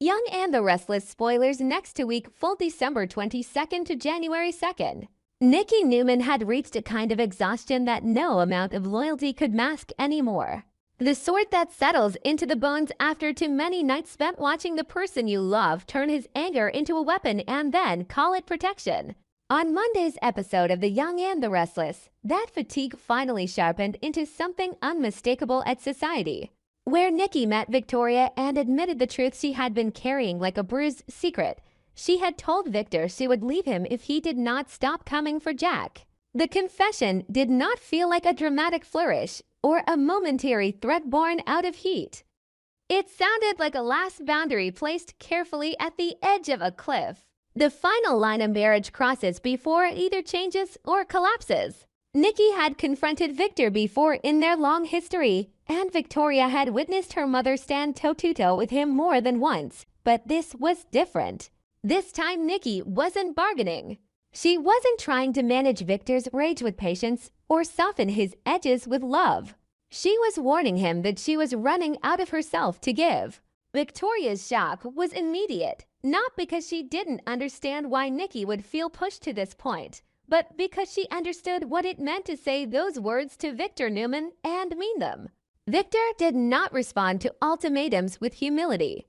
Young and the Restless spoilers next week, full December 22nd to January 2nd. Nikki Newman had reached a kind of exhaustion that no amount of loyalty could mask anymore. The sort that settles into the bones after too many nights spent watching the person you love turn his anger into a weapon and then call it protection. On Monday's episode of The Young and the Restless, that fatigue finally sharpened into something unmistakable at society, where Nikki met Victoria and admitted the truth she had been carrying like a bruised secret. She had told Victor she would leave him if he did not stop coming for Jack. The confession did not feel like a dramatic flourish or a momentary threat born out of heat. It sounded like a last boundary placed carefully at the edge of a cliff. The final line a marriage crosses before it either changes or collapses. Nikki had confronted Victor before in their long history, and Victoria had witnessed her mother stand toe-to-toe with him more than once. But this was different. This time Nikki wasn't bargaining. She wasn't trying to manage Victor's rage with patience or soften his edges with love. She was warning him that she was running out of herself to give. Victoria's shock was immediate, not because she didn't understand why Nikki would feel pushed to this point, but because she understood what it meant to say those words to Victor Newman and mean them. Victor did not respond to ultimatums with humility.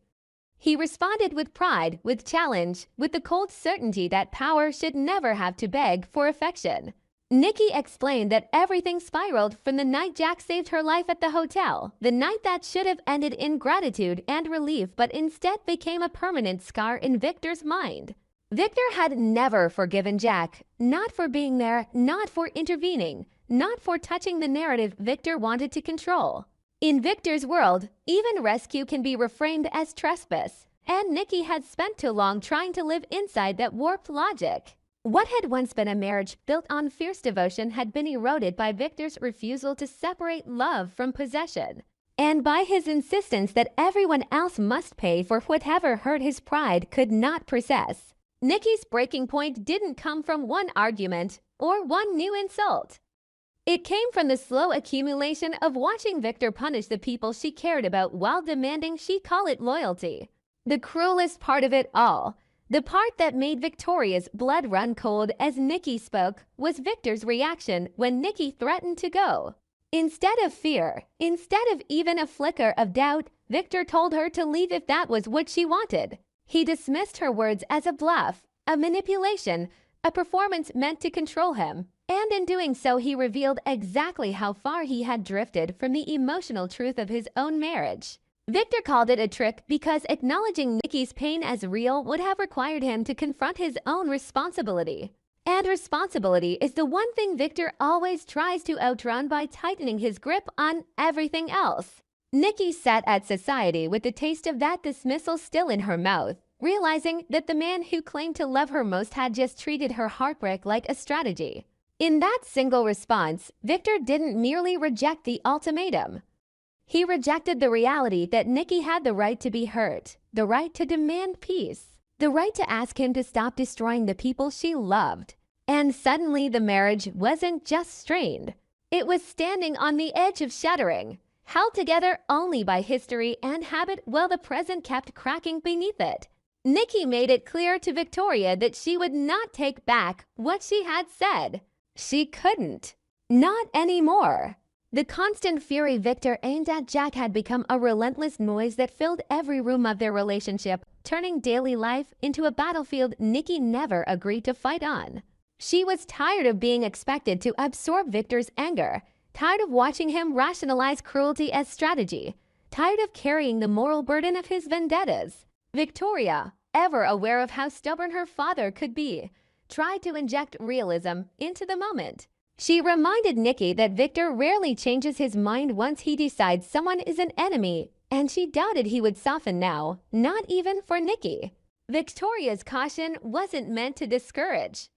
He responded with pride, with challenge, with the cold certainty that power should never have to beg for affection. Nikki explained that everything spiraled from the night Jack saved her life at the hotel, the night that should have ended in gratitude and relief but instead became a permanent scar in Victor's mind. Victor had never forgiven Jack, not for being there, not for intervening, not for touching the narrative Victor wanted to control. In Victor's world, even rescue can be reframed as trespass, and Nikki had spent too long trying to live inside that warped logic. What had once been a marriage built on fierce devotion had been eroded by Victor's refusal to separate love from possession, and by his insistence that everyone else must pay for whatever hurt his pride could not possess. Nikki's breaking point didn't come from one argument or one new insult. It came from the slow accumulation of watching Victor punish the people she cared about while demanding she call it loyalty. The cruelest part of it all, the part that made Victoria's blood run cold as Nikki spoke, was Victor's reaction when Nikki threatened to go. Instead of fear, instead of even a flicker of doubt, Victor told her to leave if that was what she wanted. He dismissed her words as a bluff, a manipulation, a performance meant to control him. And in doing so, he revealed exactly how far he had drifted from the emotional truth of his own marriage. Victor called it a trick because acknowledging Nikki's pain as real would have required him to confront his own responsibility. And responsibility is the one thing Victor always tries to outrun by tightening his grip on everything else. Nikki sat at society with the taste of that dismissal still in her mouth, realizing that the man who claimed to love her most had just treated her heartbreak like a strategy. In that single response, Victor didn't merely reject the ultimatum. He rejected the reality that Nikki had the right to be hurt, the right to demand peace, the right to ask him to stop destroying the people she loved. And suddenly the marriage wasn't just strained. It was standing on the edge of shattering, held together only by history and habit while the present kept cracking beneath it. Nikki made it clear to Victoria that she would not take back what she had said. She couldn't. Not anymore. The constant fury Victor aimed at Jack had become a relentless noise that filled every room of their relationship, turning daily life into a battlefield Nikki never agreed to fight on. She was tired of being expected to absorb Victor's anger, tired of watching him rationalize cruelty as strategy, tired of carrying the moral burden of his vendettas. Victoria, ever aware of how stubborn her father could be, tried to inject realism into the moment. She reminded Nikki that Victor rarely changes his mind once he decides someone is an enemy, and she doubted he would soften now, not even for Nikki. Victoria's caution wasn't meant to discourage.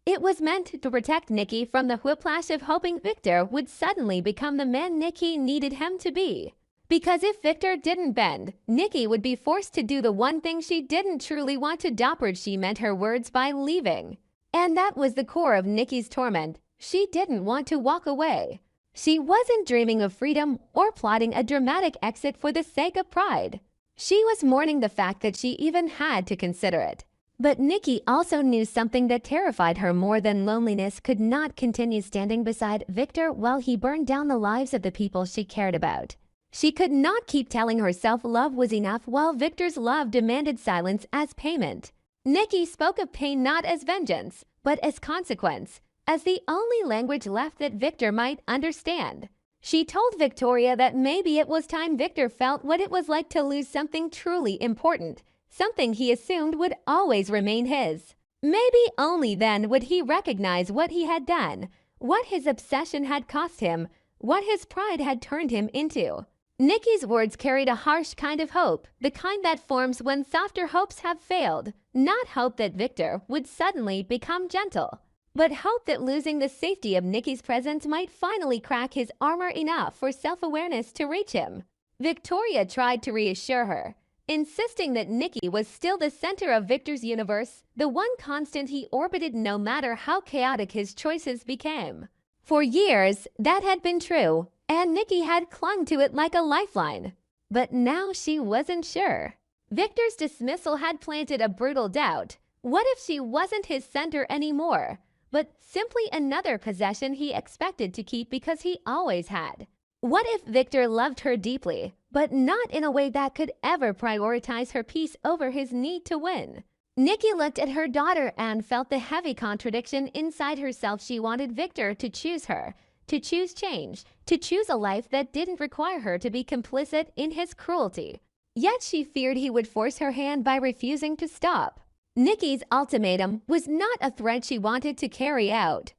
It was meant to protect Nikki from the whiplash of hoping Victor would suddenly become the man Nikki needed him to be. Because if Victor didn't bend, Nikki would be forced to do the one thing she didn't truly want to do. She meant her words by leaving. And that was the core of Nikki's torment. She didn't want to walk away. She wasn't dreaming of freedom or plotting a dramatic exit for the sake of pride. She was mourning the fact that she even had to consider it. But Nikki also knew something that terrified her more than loneliness could not continue standing beside Victor while he burned down the lives of the people she cared about. She could not keep telling herself love was enough while Victor's love demanded silence as payment. Nikki spoke of pain not as vengeance, but as consequence, as the only language left that Victor might understand. She told Victoria that maybe it was time Victor felt what it was like to lose something truly important, something he assumed would always remain his. Maybe only then would he recognize what he had done, what his obsession had cost him, what his pride had turned him into. Nikki's words carried a harsh kind of hope, the kind that forms when softer hopes have failed, not hope that Victor would suddenly become gentle, but hope that losing the safety of Nikki's presence might finally crack his armor enough for self-awareness to reach him. Victoria tried to reassure her, insisting that Nikki was still the center of Victor's universe, the one constant he orbited no matter how chaotic his choices became. For years, that had been true, and Nikki had clung to it like a lifeline. But now she wasn't sure. Victor's dismissal had planted a brutal doubt. What if she wasn't his center anymore, but simply another possession he expected to keep because he always had? What if Victor loved her deeply, but not in a way that could ever prioritize her peace over his need to win? Nikki looked at her daughter and felt the heavy contradiction inside herself. She wanted Victor to choose her, to choose change, to choose a life that didn't require her to be complicit in his cruelty. Yet she feared he would force her hand by refusing to stop. Nikki's ultimatum was not a threat she wanted to carry out.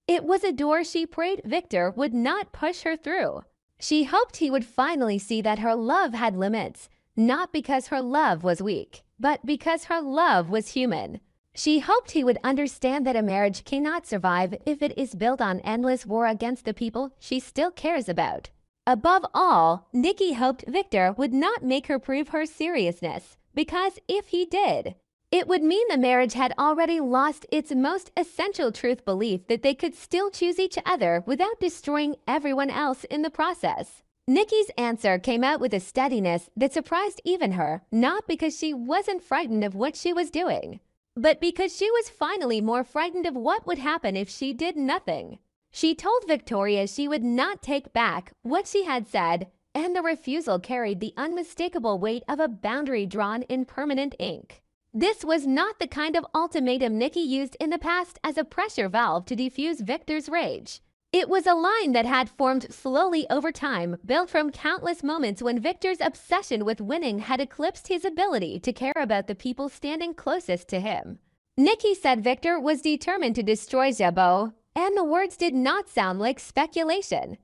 It was a door she prayed Victor would not push her through. She hoped he would finally see that her love had limits, not because her love was weak, but because her love was human. She hoped he would understand that a marriage cannot survive if it is built on endless war against the people she still cares about. Above all, Nikki hoped Victor would not make her prove her seriousness, because if he did, it would mean the marriage had already lost its most essential truth belief that they could still choose each other without destroying everyone else in the process. Nikki's answer came out with a steadiness that surprised even her, not because she wasn't frightened of what she was doing, but because she was finally more frightened of what would happen if she did nothing. She told Victoria she would not take back what she had said, and the refusal carried the unmistakable weight of a boundary drawn in permanent ink. This was not the kind of ultimatum Nikki used in the past as a pressure valve to defuse Victor's rage. It was a line that had formed slowly over time, built from countless moments when Victor's obsession with winning had eclipsed his ability to care about the people standing closest to him. Nikki said Victor was determined to destroy Jabot, and the words did not sound like speculation.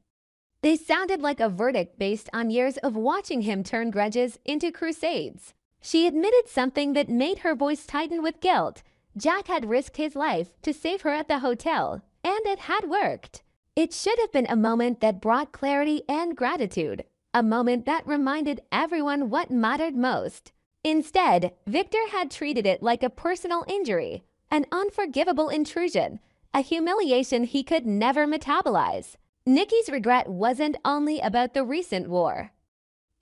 They sounded like a verdict based on years of watching him turn grudges into crusades. She admitted something that made her voice tighten with guilt. Jack had risked his life to save her at the hotel, and it had worked. It should have been a moment that brought clarity and gratitude, a moment that reminded everyone what mattered most. Instead, Victor had treated it like a personal injury, an unforgivable intrusion, a humiliation he could never metabolize. Nikki's regret wasn't only about the recent war.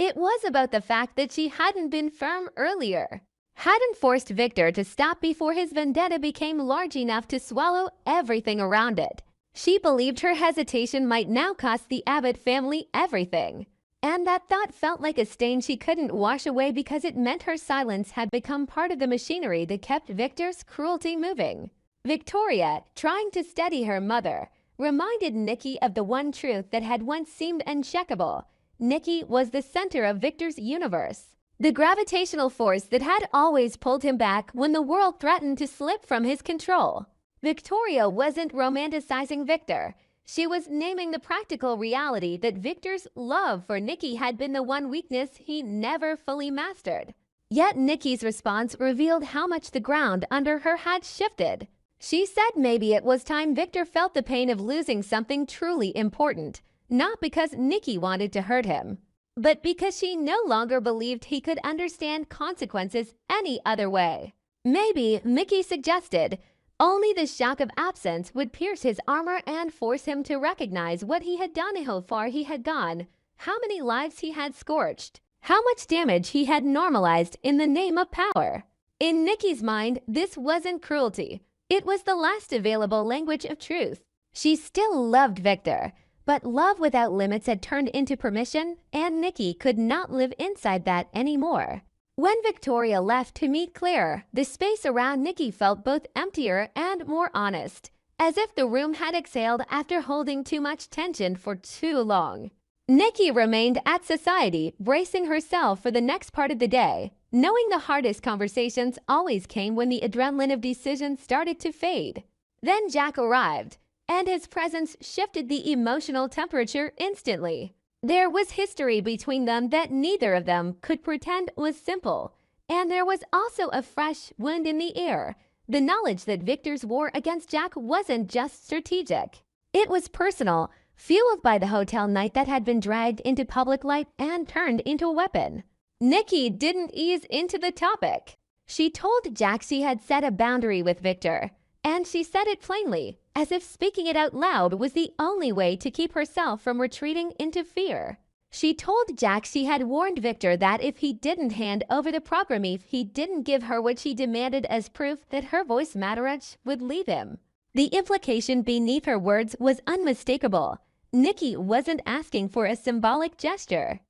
It was about the fact that she hadn't been firm earlier, hadn't forced Victor to stop before his vendetta became large enough to swallow everything around it. She believed her hesitation might now cost the Abbott family everything. And that thought felt like a stain she couldn't wash away because it meant her silence had become part of the machinery that kept Victor's cruelty moving. Victoria, trying to steady her mother, reminded Nikki of the one truth that had once seemed uncheckable. Nikki was the center of Victor's universe, the gravitational force that had always pulled him back when the world threatened to slip from his control. Victoria wasn't romanticizing Victor. She was naming the practical reality that Victor's love for Nikki had been the one weakness he never fully mastered. Yet Nikki's response revealed how much the ground under her had shifted. She said maybe it was time Victor felt the pain of losing something truly important, not because Nikki wanted to hurt him, but because she no longer believed he could understand consequences any other way. Maybe, Nikki suggested, only the shock of absence would pierce his armor and force him to recognize what he had done, how far he had gone, how many lives he had scorched. how much damage he had normalized in the name of power. In Nikki's mind, this wasn't cruelty. It was the last available language of truth. She still loved Victor, but love without limits had turned into permission, and Nikki could not live inside that anymore. When Victoria left to meet Claire, the space around Nikki felt both emptier and more honest, as if the room had exhaled after holding too much tension for too long. Nikki remained at Society, bracing herself for the next part of the day, knowing the hardest conversations always came when the adrenaline of decision started to fade. Then Jack arrived, and his presence shifted the emotional temperature instantly. There was history between them that neither of them could pretend was simple, and there was also a fresh wind in the air, the knowledge that Victor's war against Jack wasn't just strategic. It was personal, fueled by the hotel night that had been dragged into public light and turned into a weapon. Nikki didn't ease into the topic. She told Jack she had set a boundary with Victor, and she said it plainly, as if speaking it out loud was the only way to keep herself from retreating into fear. She told Jack she had warned Victor that if he didn't hand over the program, if he didn't give her what she demanded as proof, that her voice Matarach would leave him. The implication beneath her words was unmistakable. Nikki wasn't asking for a symbolic gesture.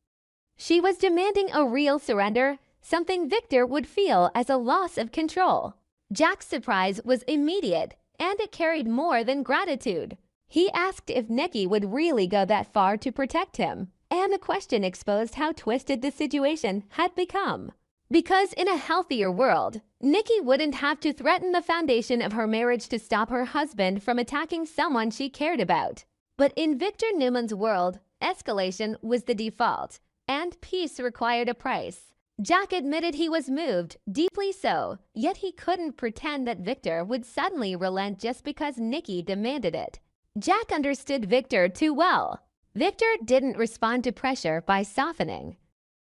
She was demanding a real surrender, something Victor would feel as a loss of control. Jack's surprise was immediate, and it carried more than gratitude. He asked if Nikki would really go that far to protect him, and the question exposed how twisted the situation had become. Because in a healthier world, Nikki wouldn't have to threaten the foundation of her marriage to stop her husband from attacking someone she cared about. But in Victor Newman's world, escalation was the default, and peace required a price. Jack admitted he was moved, deeply so, yet he couldn't pretend that Victor would suddenly relent just because Nikki demanded it. Jack understood Victor too well. Victor didn't respond to pressure by softening.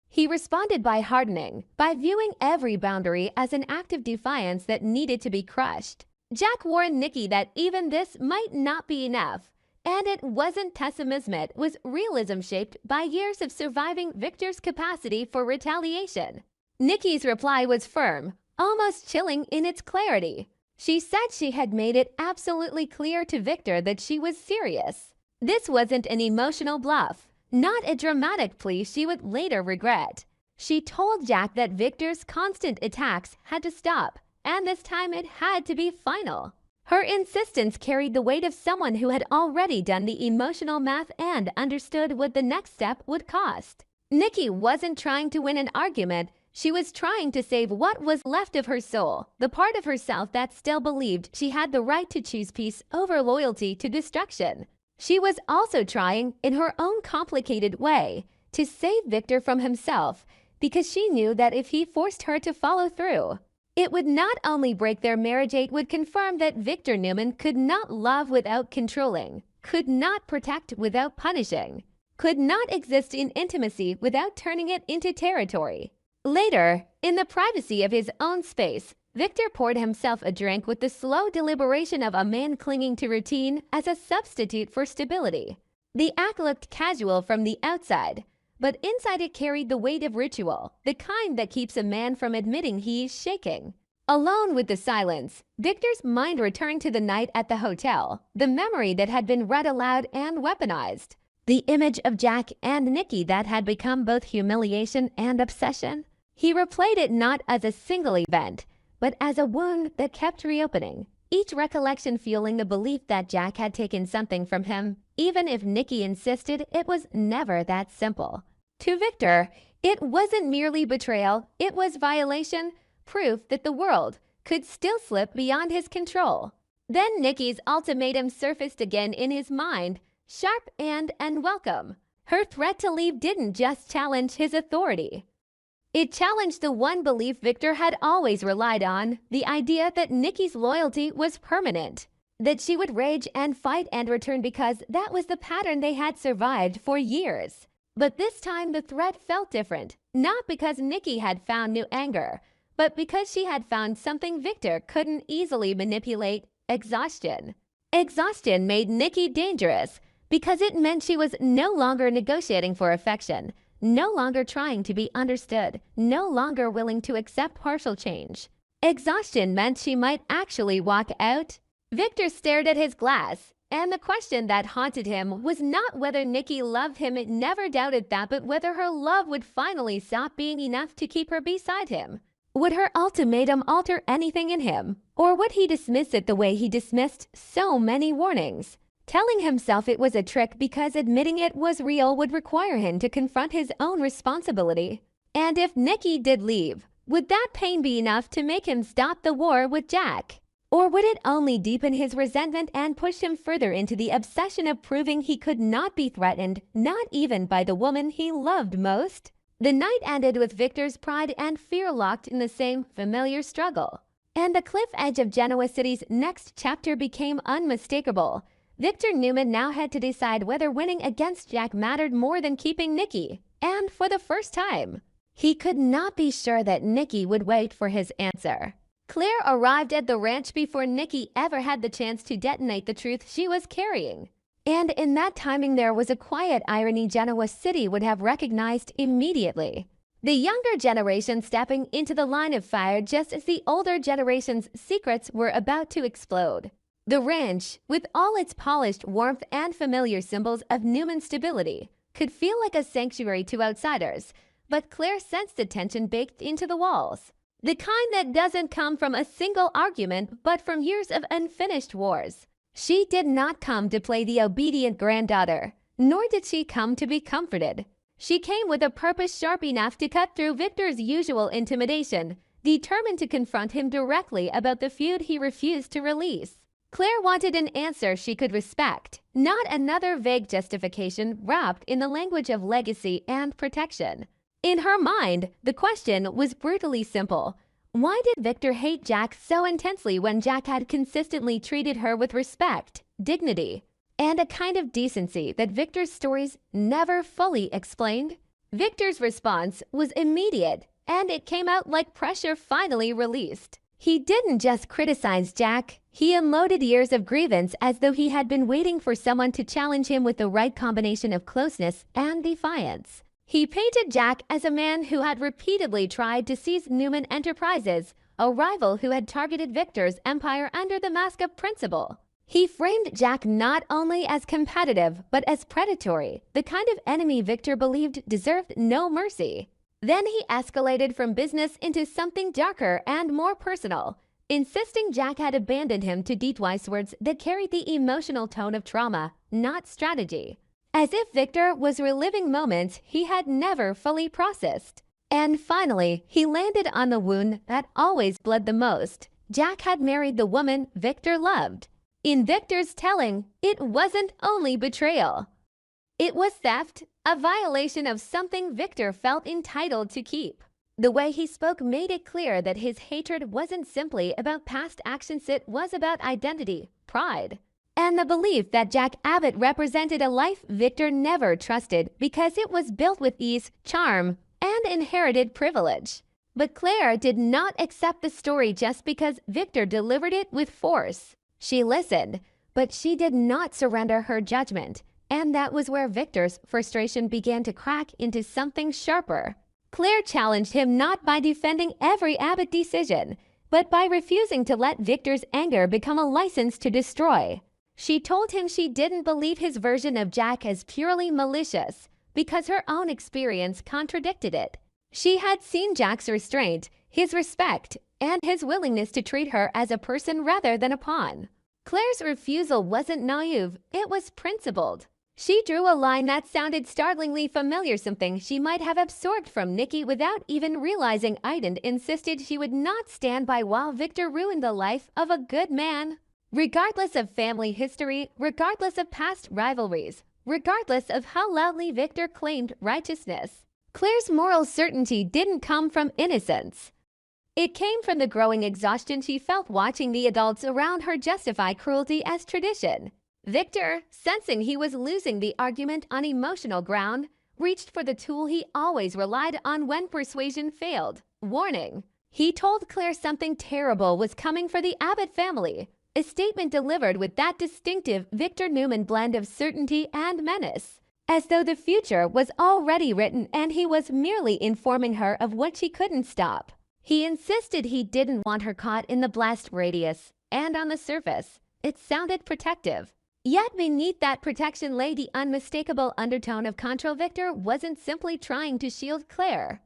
He responded by hardening, by viewing every boundary as an act of defiance that needed to be crushed. Jack warned Nikki that even this might not be enough, and it wasn't pessimism, it was realism shaped by years of surviving Victor's capacity for retaliation. Nikki's reply was firm, almost chilling in its clarity. She said she had made it absolutely clear to Victor that she was serious. This wasn't an emotional bluff, not a dramatic plea she would later regret. She told Jack that Victor's constant attacks had to stop, and this time it had to be final. Her insistence carried the weight of someone who had already done the emotional math and understood what the next step would cost. Nikki wasn't trying to win an argument. She was trying to save what was left of her soul, the part of herself that still believed she had the right to choose peace over loyalty to destruction. She was also trying, in her own complicated way, to save Victor from himself, because she knew that if he forced her to follow through, it would not only break their marriage, it would confirm that Victor Newman could not love without controlling, could not protect without punishing, could not exist in intimacy without turning it into territory. Later, in the privacy of his own space, Victor poured himself a drink with the slow deliberation of a man clinging to routine as a substitute for stability. The act looked casual from the outside, but inside it carried the weight of ritual, the kind that keeps a man from admitting he's shaking. Alone with the silence, Victor's mind returned to the night at the hotel, the memory that had been read aloud and weaponized, the image of Jack and Nikki that had become both humiliation and obsession. He replayed it not as a single event, but as a wound that kept reopening, each recollection fueling the belief that Jack had taken something from him, even if Nikki insisted it was never that simple. To Victor, it wasn't merely betrayal, it was violation, proof that the world could still slip beyond his control. Then Nikki's ultimatum surfaced again in his mind, sharp and unwelcome. Her threat to leave didn't just challenge his authority. It challenged the one belief Victor had always relied on, the idea that Nikki's loyalty was permanent, that she would rage and fight and return because that was the pattern they had survived for years. But this time the threat felt different, not because Nikki had found new anger, but because she had found something Victor couldn't easily manipulate: exhaustion. Exhaustion made Nikki dangerous because it meant she was no longer negotiating for affection, no longer trying to be understood, no longer willing to accept partial change. Exhaustion meant she might actually walk out. Victor stared at his glass, and the question that haunted him was not whether Nikki loved him, it never doubted that, but whether her love would finally stop being enough to keep her beside him. Would her ultimatum alter anything in him, or would he dismiss it the way he dismissed so many warnings? Telling himself it was a trick because admitting it was real would require him to confront his own responsibility. And if Nikki did leave, would that pain be enough to make him stop the war with Jack? Or would it only deepen his resentment and push him further into the obsession of proving he could not be threatened, not even by the woman he loved most? The night ended with Victor's pride and fear locked in the same familiar struggle. And the cliff edge of Genoa City's next chapter became unmistakable. Victor Newman now had to decide whether winning against Jack mattered more than keeping Nikki. And for the first time, he could not be sure that Nikki would wait for his answer. Claire arrived at the ranch before Nikki ever had the chance to detonate the truth she was carrying. And in that timing there was a quiet irony Genoa City would have recognized immediately. The younger generation stepping into the line of fire just as the older generation's secrets were about to explode. The ranch, with all its polished warmth and familiar symbols of Newman's stability, could feel like a sanctuary to outsiders, but Claire sensed the tension baked into the walls. The kind that doesn't come from a single argument, but from years of unfinished wars. She did not come to play the obedient granddaughter, nor did she come to be comforted. She came with a purpose sharp enough to cut through Victor's usual intimidation, determined to confront him directly about the feud he refused to release. Claire wanted an answer she could respect, not another vague justification wrapped in the language of legacy and protection. In her mind, the question was brutally simple. Why did Victor hate Jack so intensely when Jack had consistently treated her with respect, dignity, and a kind of decency that Victor's stories never fully explained? Victor's response was immediate, and it came out like pressure finally released. He didn't just criticize Jack, he unloaded years of grievance as though he had been waiting for someone to challenge him with the right combination of closeness and defiance. He painted Jack as a man who had repeatedly tried to seize Newman Enterprises, a rival who had targeted Victor's empire under the mask of principle. He framed Jack not only as competitive, but as predatory, the kind of enemy Victor believed deserved no mercy. Then he escalated from business into something darker and more personal, insisting Jack had abandoned him to Dietweiss words that carried the emotional tone of trauma, not strategy. As if Victor was reliving moments he had never fully processed. And finally, he landed on the wound that always bled the most. Jack had married the woman Victor loved. In Victor's telling, it wasn't only betrayal. It was theft, a violation of something Victor felt entitled to keep. The way he spoke made it clear that his hatred wasn't simply about past actions, it was about identity, pride, and the belief that Jack Abbott represented a life Victor never trusted because it was built with ease, charm, and inherited privilege. But Claire did not accept the story just because Victor delivered it with force. She listened, but she did not surrender her judgment, and that was where Victor's frustration began to crack into something sharper. Claire challenged him not by defending every Abbott decision, but by refusing to let Victor's anger become a license to destroy. She told him she didn't believe his version of Jack as purely malicious because her own experience contradicted it. She had seen Jack's restraint, his respect, and his willingness to treat her as a person rather than a pawn. Claire's refusal wasn't naive, it was principled. She drew a line that sounded startlingly familiar, something she might have absorbed from Nikki without even realizing. Iden insisted she would not stand by while Victor ruined the life of a good man. Regardless of family history, regardless of past rivalries, regardless of how loudly Victor claimed righteousness, Claire's moral certainty didn't come from innocence. It came from the growing exhaustion she felt watching the adults around her justify cruelty as tradition. Victor, sensing he was losing the argument on emotional ground, reached for the tool he always relied on when persuasion failed: warning. He told Claire something terrible was coming for the Abbott family. A statement delivered with that distinctive Victor Newman blend of certainty and menace. as though the future was already written and he was merely informing her of what she couldn't stop. He insisted he didn't want her caught in the blast radius, and on the surface, it sounded protective. Yet beneath that protection lay the unmistakable undertone of control. Victor wasn't simply trying to shield Claire.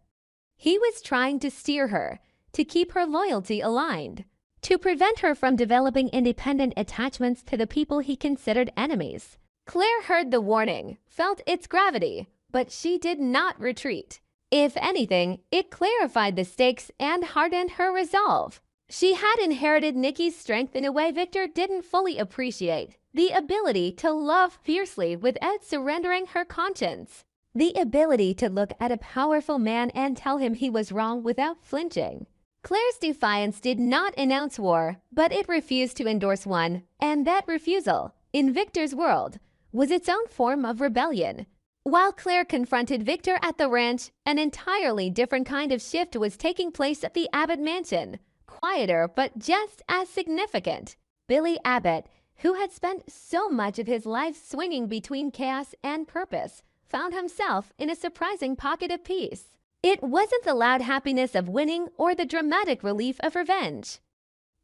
He was trying to steer her, to keep her loyalty aligned, to prevent her from developing independent attachments to the people he considered enemies. Claire heard the warning, felt its gravity, but she did not retreat. If anything, it clarified the stakes and hardened her resolve. She had inherited Nikki's strength in a way Victor didn't fully appreciate. The ability to love fiercely without surrendering her conscience. The ability to look at a powerful man and tell him he was wrong without flinching. Claire's defiance did not announce war, but it refused to endorse one, and that refusal, in Victor's world, was its own form of rebellion. While Claire confronted Victor at the ranch, an entirely different kind of shift was taking place at the Abbott mansion. Quieter, but just as significant. Billy Abbott, who had spent so much of his life swinging between chaos and purpose, found himself in a surprising pocket of peace. It wasn't the loud happiness of winning or the dramatic relief of revenge.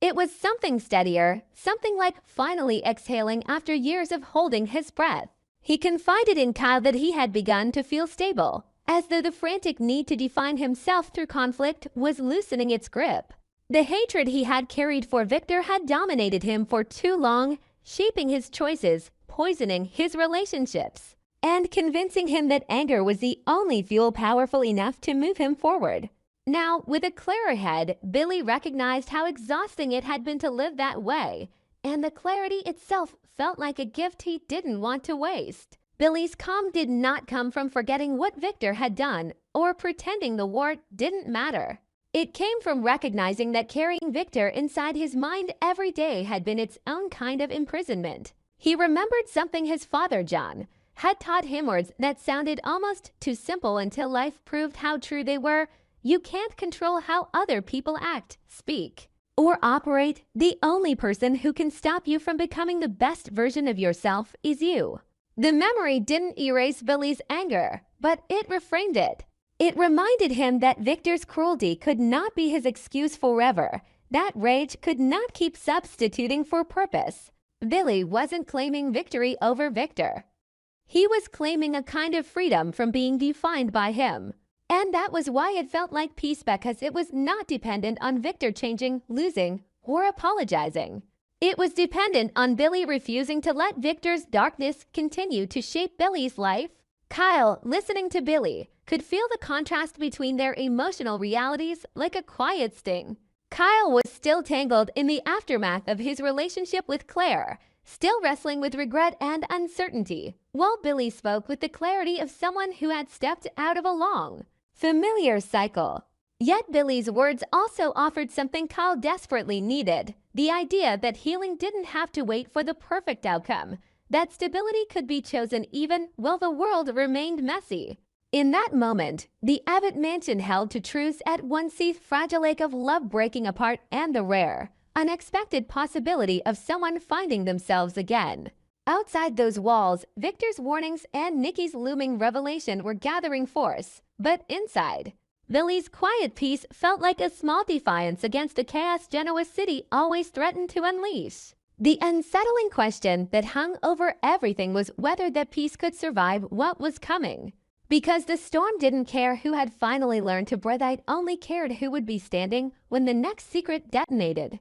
It was something steadier, something like finally exhaling after years of holding his breath. He confided in Kyle that he had begun to feel stable, as though the frantic need to define himself through conflict was loosening its grip. The hatred he had carried for Victor had dominated him for too long, shaping his choices, poisoning his relationships, and convincing him that anger was the only fuel powerful enough to move him forward. Now, with a clearer head, Billy recognized how exhausting it had been to live that way, and the clarity itself felt like a gift he didn't want to waste. Billy's calm did not come from forgetting what Victor had done or pretending the war didn't matter. It came from recognizing that carrying Victor inside his mind every day had been its own kind of imprisonment. He remembered something his father, John, had taught him, words that sounded almost too simple until life proved how true they were. You can't control how other people act, speak, or operate. The only person who can stop you from becoming the best version of yourself is you. The memory didn't erase Billy's anger, but it reframed it. It reminded him that Victor's cruelty could not be his excuse forever. That rage could not keep substituting for purpose. Billy wasn't claiming victory over Victor. He was claiming a kind of freedom from being defined by him. And that was why it felt like peace, because it was not dependent on Victor changing, losing, or apologizing. It was dependent on Billy refusing to let Victor's darkness continue to shape Billy's life. Kyle, listening to Billy, could feel the contrast between their emotional realities like a quiet sting. Kyle was still tangled in the aftermath of his relationship with Claire, still wrestling with regret and uncertainty, while Billy spoke with the clarity of someone who had stepped out of a long, familiar cycle. Yet Billy's words also offered something Kyle desperately needed, the idea that healing didn't have to wait for the perfect outcome, that stability could be chosen even while the world remained messy. In that moment, the Abbott mansion held to truce at once the fragile ache of love breaking apart and the rare, unexpected possibility of someone finding themselves again. Outside those walls, Victor's warnings and Nikki's looming revelation were gathering force, but inside, Billy's quiet peace felt like a small defiance against the chaos Genoa City always threatened to unleash. The unsettling question that hung over everything was whether that peace could survive what was coming. Because the storm didn't care who had finally learned to breathe, it only cared who would be standing when the next secret detonated.